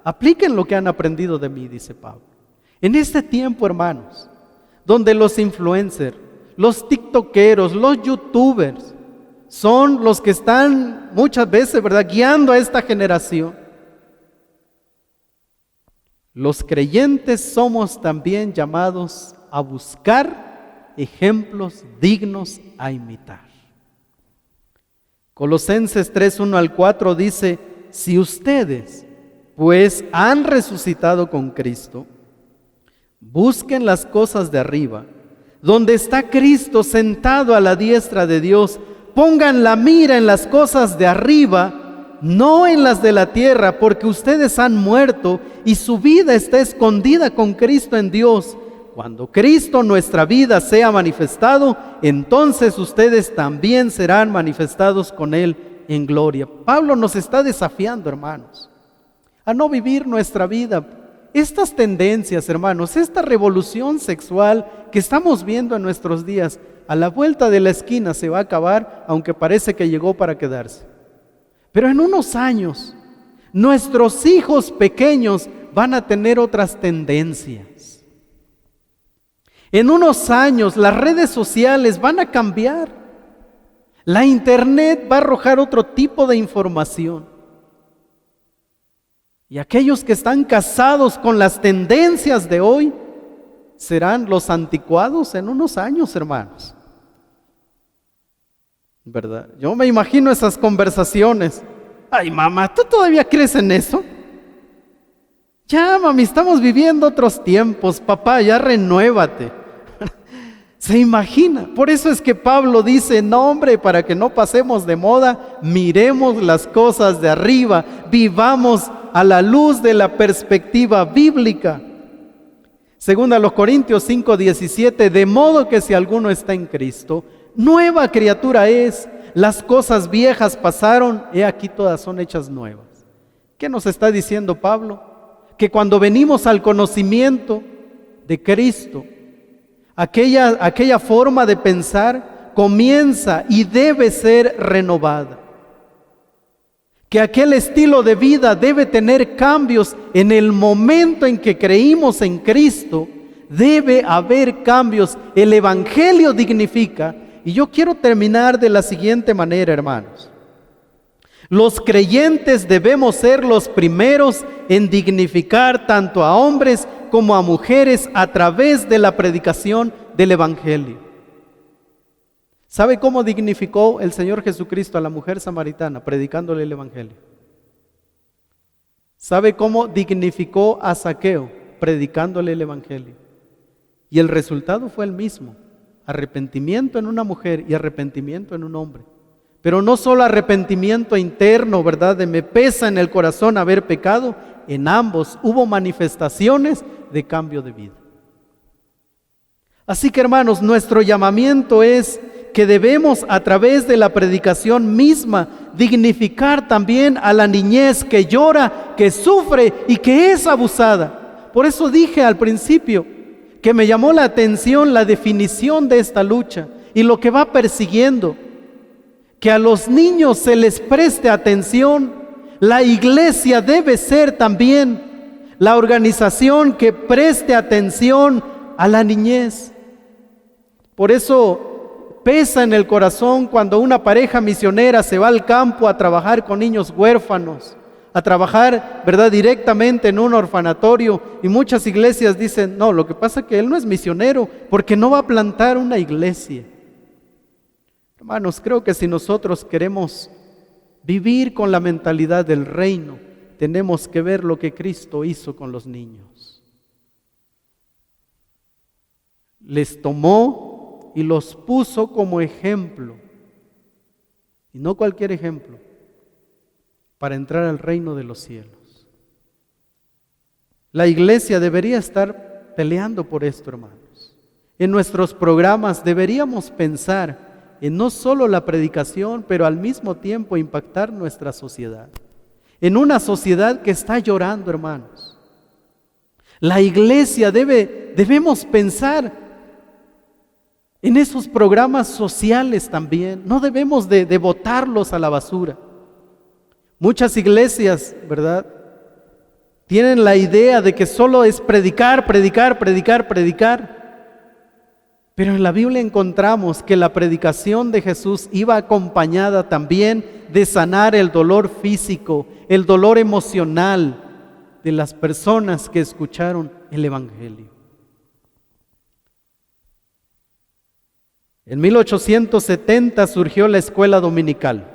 apliquen lo que han aprendido de mí, dice Pablo. En este tiempo, hermanos, donde los influencers, los tiktokeros, los youtubers son los que están muchas veces, ¿verdad?, guiando a esta generación. los creyentes somos también llamados a buscar ejemplos dignos a imitar. Colosenses 3:1-4 dice: si ustedes pues han resucitado con Cristo, busquen las cosas de arriba, donde está Cristo sentado a la diestra de Dios. Pongan la mira en las cosas de arriba, no en las de la tierra, porque ustedes han muerto y su vida está escondida con Cristo en Dios. Cuando Cristo, nuestra vida, sea manifestado, entonces ustedes también serán manifestados con Él en gloria. Pablo nos está desafiando, hermanos, a no vivir nuestra vida. Estas tendencias, hermanos, esta revolución sexual que estamos viendo en nuestros días, a la vuelta de la esquina se va a acabar, aunque parece que llegó para quedarse. Pero en unos años, nuestros hijos pequeños van a tener otras tendencias. En unos años, las redes sociales van a cambiar. La internet va a arrojar otro tipo de información. Y aquellos que están casados con las tendencias de hoy serán los anticuados en unos años, hermanos. ¿Verdad? Yo me imagino esas conversaciones. Ay, mamá, ¿tú todavía crees en eso? Ya, mami, estamos viviendo otros tiempos. Papá, ya renuévate. Se imagina. Por eso es que Pablo dice: no, hombre, para que no pasemos de moda, miremos las cosas de arriba, vivamos a la luz de la perspectiva bíblica. Segunda a los Corintios 5:17, de modo que si alguno está en Cristo, nueva criatura es, las cosas viejas pasaron, he aquí todas son hechas nuevas. ¿Qué nos está diciendo Pablo? Que cuando venimos al conocimiento de Cristo, aquella forma de pensar comienza y debe ser renovada. Que aquel estilo de vida debe tener cambios en el momento en que creímos en Cristo. Debe haber cambios. El Evangelio dignifica. Y yo quiero terminar de la siguiente manera, hermanos. Los creyentes debemos ser los primeros en dignificar tanto a hombres como a mujeres a través de la predicación del Evangelio. ¿Sabe cómo dignificó el Señor Jesucristo a la mujer samaritana predicándole el Evangelio? ¿Sabe cómo dignificó a Zaqueo predicándole el Evangelio? Y el resultado fue el mismo: arrepentimiento en una mujer y arrepentimiento en un hombre. Pero no solo arrepentimiento interno, ¿verdad? De me pesa en el corazón haber pecado. En ambos hubo manifestaciones de cambio de vida. Así que, hermanos, nuestro llamamiento es que debemos, a través de la predicación misma, dignificar también a la niñez que llora, que sufre y que es abusada. Por eso dije al principio que me llamó la atención la definición de esta lucha y lo que va persiguiendo. Que a los niños se les preste atención. La iglesia debe ser también la organización que preste atención a la niñez. Por eso pesa en el corazón cuando una pareja misionera se va al campo a trabajar con niños huérfanos, a trabajar, ¿verdad?, directamente en un orfanatorio, y muchas iglesias dicen: no, lo que pasa es que él no es misionero porque no va a plantar una iglesia. Hermanos, creo que si nosotros queremos vivir con la mentalidad del reino, tenemos que ver lo que Cristo hizo con los niños. Les tomó y los puso como ejemplo, y no cualquier ejemplo, para entrar al reino de los cielos. La iglesia debería estar peleando por esto, hermanos. En nuestros programas deberíamos pensar en no solo la predicación, pero al mismo tiempo impactar nuestra sociedad. En una sociedad que está llorando, hermanos. La iglesia debemos pensar en esos programas sociales también. No debemos de botarlos a la basura. Muchas iglesias, ¿verdad?, tienen la idea de que solo es predicar. Pero en la Biblia encontramos que la predicación de Jesús iba acompañada también de sanar el dolor físico, el dolor emocional de las personas que escucharon el Evangelio. En 1870 surgió la escuela dominical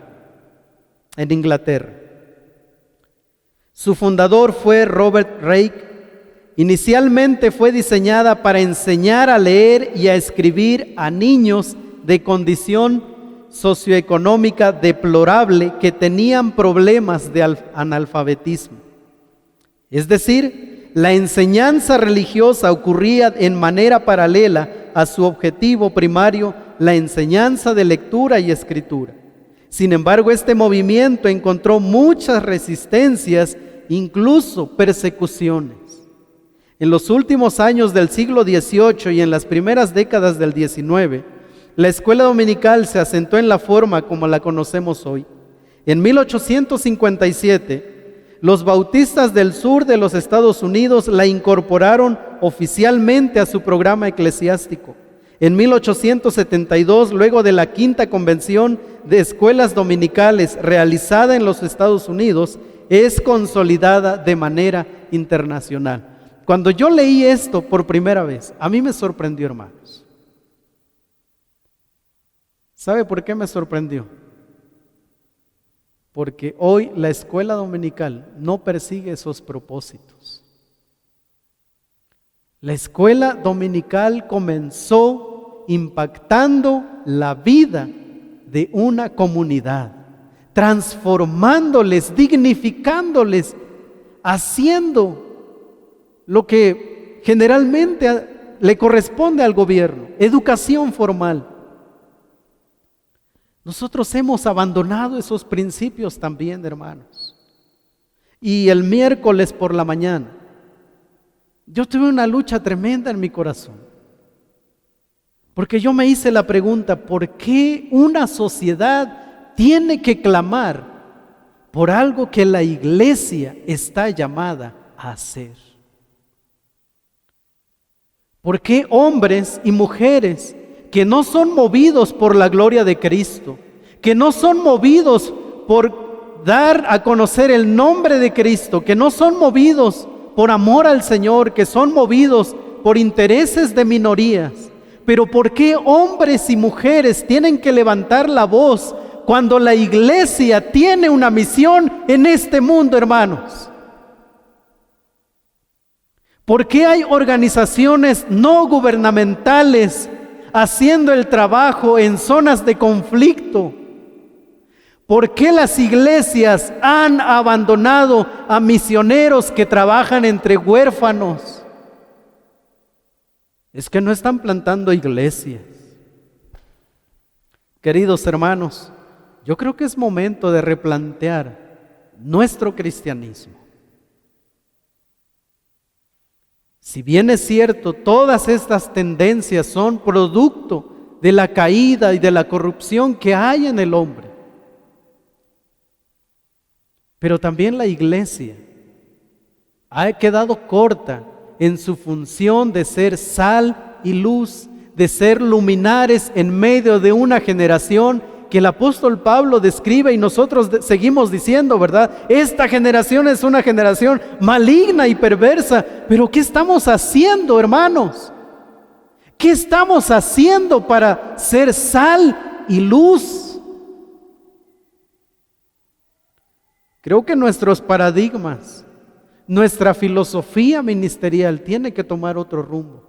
en Inglaterra. Su fundador fue Robert Reich. Inicialmente fue diseñada para enseñar a leer y a escribir a niños de condición socioeconómica deplorable que tenían problemas de analfabetismo. Es decir, la enseñanza religiosa ocurría en manera paralela a su objetivo primario, la enseñanza de lectura y escritura. Sin embargo, este movimiento encontró muchas resistencias, incluso persecuciones. En los últimos años del siglo XVIII y en las primeras décadas del XIX, la escuela dominical se asentó en la forma como la conocemos hoy. En 1857, los bautistas del sur de los Estados Unidos la incorporaron oficialmente a su programa eclesiástico. En 1872, luego de la quinta convención de escuelas dominicales realizada en los Estados Unidos, es consolidada de manera internacional. Cuando yo leí esto por primera vez, a mí me sorprendió, hermanos. ¿Sabe por qué me sorprendió? Porque hoy la escuela dominical no persigue esos propósitos. La escuela dominical comenzó impactando la vida de una comunidad, transformándoles, dignificándoles, haciendo lo que generalmente le corresponde al gobierno, educación formal. Nosotros hemos abandonado esos principios también, hermanos. Y el miércoles por la mañana, yo tuve una lucha tremenda en mi corazón. Porque yo me hice la pregunta, ¿por qué una sociedad tiene que clamar por algo que la iglesia está llamada a hacer? ¿Por qué hombres y mujeres que no son movidos por la gloria de Cristo, que no son movidos por dar a conocer el nombre de Cristo, que no son movidos por amor al Señor, que son movidos por intereses de minorías, pero por qué hombres y mujeres tienen que levantar la voz cuando la iglesia tiene una misión en este mundo, hermanos? ¿Por qué hay organizaciones no gubernamentales haciendo el trabajo en zonas de conflicto? ¿Por qué las iglesias han abandonado a misioneros que trabajan entre huérfanos? Es que no están plantando iglesias. Queridos hermanos, yo creo que es momento de replantear nuestro cristianismo. Si bien es cierto, todas estas tendencias son producto de la caída y de la corrupción que hay en el hombre, pero también la iglesia ha quedado corta en su función de ser sal y luz, de ser luminares en medio de una generación que el apóstol Pablo describe y nosotros seguimos diciendo, ¿verdad? Esta generación es una generación maligna y perversa. Pero ¿qué estamos haciendo, hermanos? ¿Qué estamos haciendo para ser sal y luz? Creo que nuestros paradigmas, nuestra filosofía ministerial tiene que tomar otro rumbo.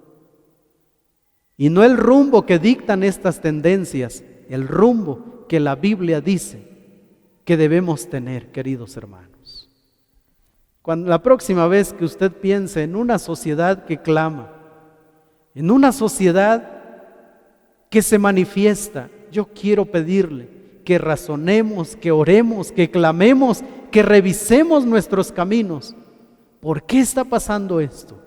Y no el rumbo que dictan estas tendencias, el rumbo que la Biblia dice que debemos tener, queridos hermanos. Cuando la próxima vez que usted piense en una sociedad que clama, en una sociedad que se manifiesta, yo quiero pedirle que razonemos, que oremos, que clamemos, que revisemos nuestros caminos. ¿Por qué está pasando esto?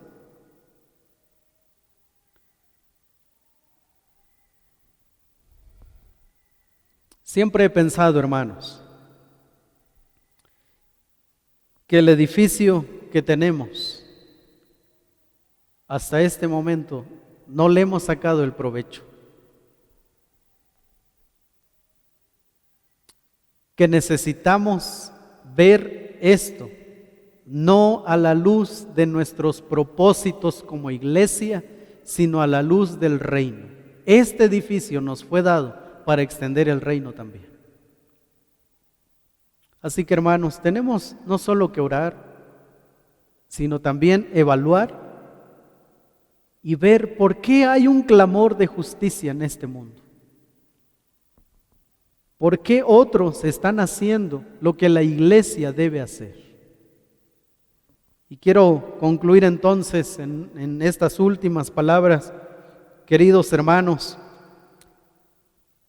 Siempre he pensado, hermanos, que el edificio que tenemos hasta este momento no le hemos sacado el provecho. Que necesitamos ver esto no a la luz de nuestros propósitos como iglesia, sino a la luz del reino. Este edificio nos fue dado para extender el reino también. Así que, hermanos, tenemos no solo que orar, sino también evaluar y ver por qué hay un clamor de justicia en este mundo. ¿Por qué otros están haciendo lo que la iglesia debe hacer? Y quiero concluir entonces en estas últimas palabras, queridos hermanos.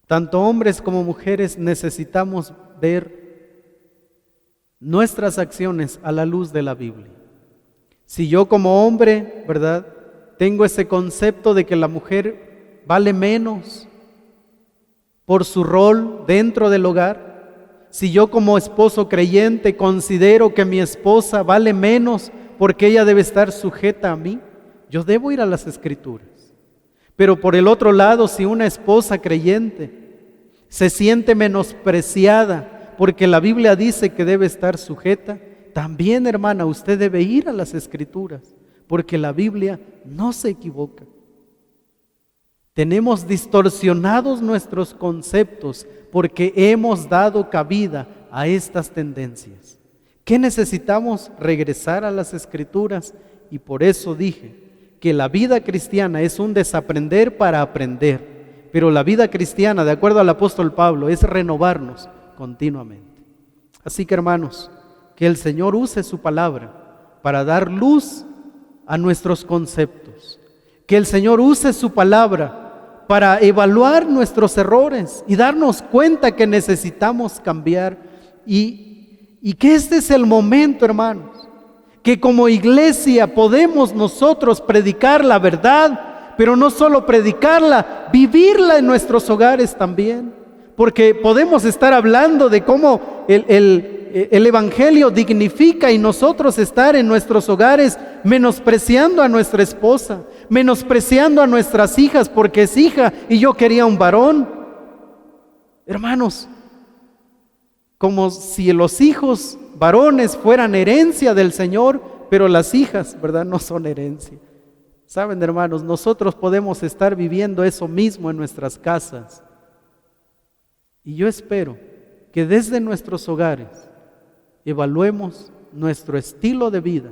Tanto hombres como mujeres necesitamos ver nuestras acciones a la luz de la Biblia. Si yo como hombre, ¿verdad?, tengo ese concepto de que la mujer vale menos por su rol dentro del hogar, si yo como esposo creyente considero que mi esposa vale menos porque ella debe estar sujeta a mí, yo debo ir a las Escrituras. Pero por el otro lado, si una esposa creyente se siente menospreciada porque la Biblia dice que debe estar sujeta, también, hermana, usted debe ir a las Escrituras, porque la Biblia no se equivoca. Tenemos distorsionados nuestros conceptos porque hemos dado cabida a estas tendencias. ¿Qué necesitamos? Regresar a las Escrituras, y por eso dije que la vida cristiana es un desaprender para aprender, pero la vida cristiana, de acuerdo al apóstol Pablo, es renovarnos continuamente. Así que, hermanos, que el Señor use su palabra para dar luz a nuestros conceptos, que el Señor use su palabra para evaluar nuestros errores y darnos cuenta que necesitamos cambiar, y que este es el momento, hermanos, que como iglesia podemos nosotros predicar la verdad, pero no solo predicarla, vivirla en nuestros hogares también, porque podemos estar hablando de cómo el Evangelio dignifica, y nosotros estar en nuestros hogares menospreciando a nuestra esposa, menospreciando a nuestras hijas porque es hija y yo quería un varón. Hermanos, como si los hijos varones fueran herencia del Señor, pero las hijas, ¿verdad?, no son herencia. Saben, hermanos, nosotros podemos estar viviendo eso mismo en nuestras casas. Y yo espero que desde nuestros hogares evaluemos nuestro estilo de vida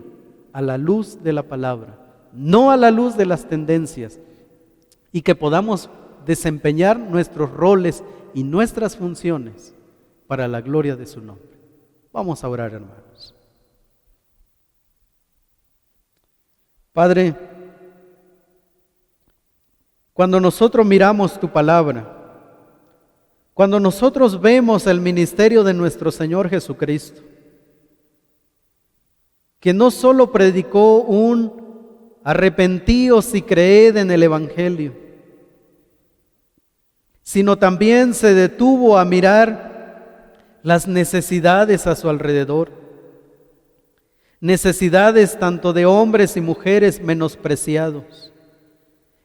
a la luz de la palabra, no a la luz de las tendencias, y que podamos desempeñar nuestros roles y nuestras funciones para la gloria de su nombre. Vamos a orar, hermanos. Padre, cuando nosotros miramos tu palabra, cuando nosotros vemos el ministerio de nuestro Señor Jesucristo, que no solo predicó un arrepentíos y creed en el Evangelio, sino también se detuvo a mirar las necesidades a su alrededor, necesidades tanto de hombres y mujeres menospreciados,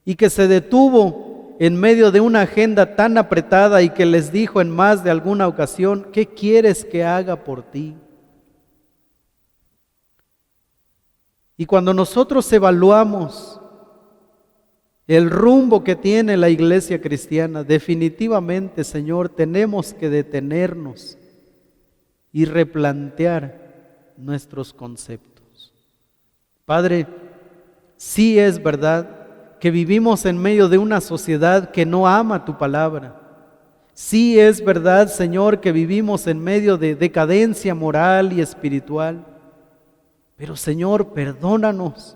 y que se detuvo en medio de una agenda tan apretada y que les dijo en más de alguna ocasión: ¿qué quieres que haga por ti? Y cuando nosotros evaluamos el rumbo que tiene la iglesia cristiana, definitivamente, Señor, tenemos que detenernos y replantear nuestros conceptos. Padre, sí es verdad que vivimos en medio de una sociedad que no ama tu palabra. Sí es verdad, Señor, que vivimos en medio de decadencia moral y espiritual. Pero, Señor, perdónanos,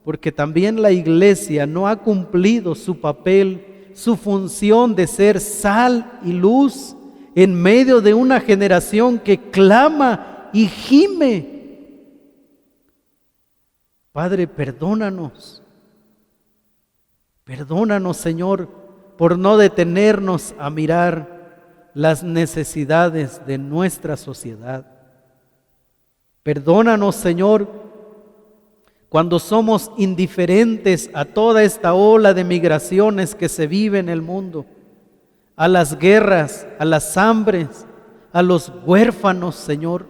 porque también la iglesia no ha cumplido su papel, su función de ser sal y luz en medio de una generación que clama y gime. Padre, perdónanos. Perdónanos, Señor, por no detenernos a mirar las necesidades de nuestra sociedad. Perdónanos, Señor, cuando somos indiferentes a toda esta ola de migraciones que se vive en el mundo, a las guerras, a las hambres, a los huérfanos, Señor.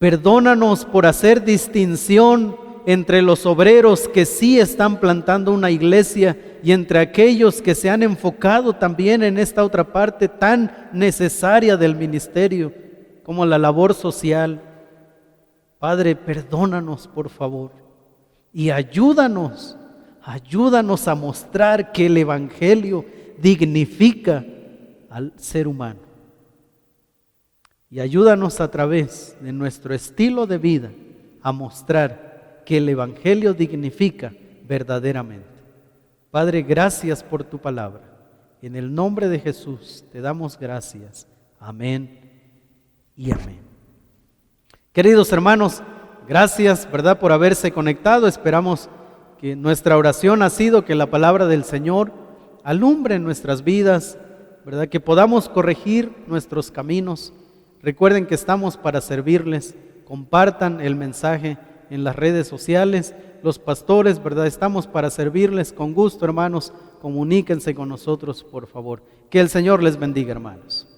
Perdónanos por hacer distinción entre los obreros que sí están plantando una iglesia y entre aquellos que se han enfocado también en esta otra parte tan necesaria del ministerio, como la labor social. Padre, perdónanos por favor y ayúdanos a mostrar que el Evangelio dignifica al ser humano. Y ayúdanos a través de nuestro estilo de vida a mostrar que el Evangelio dignifica verdaderamente. Padre, gracias por tu palabra. En el nombre de Jesús te damos gracias. Amén y amén. Queridos hermanos, gracias, ¿verdad?, por haberse conectado. Esperamos que nuestra oración ha sido que la palabra del Señor alumbre nuestras vidas, ¿verdad?, que podamos corregir nuestros caminos. Recuerden que estamos para servirles. Compartan el mensaje en las redes sociales. Los pastores, ¿verdad?, estamos para servirles con gusto, hermanos. Comuníquense con nosotros, por favor. Que el Señor les bendiga, hermanos.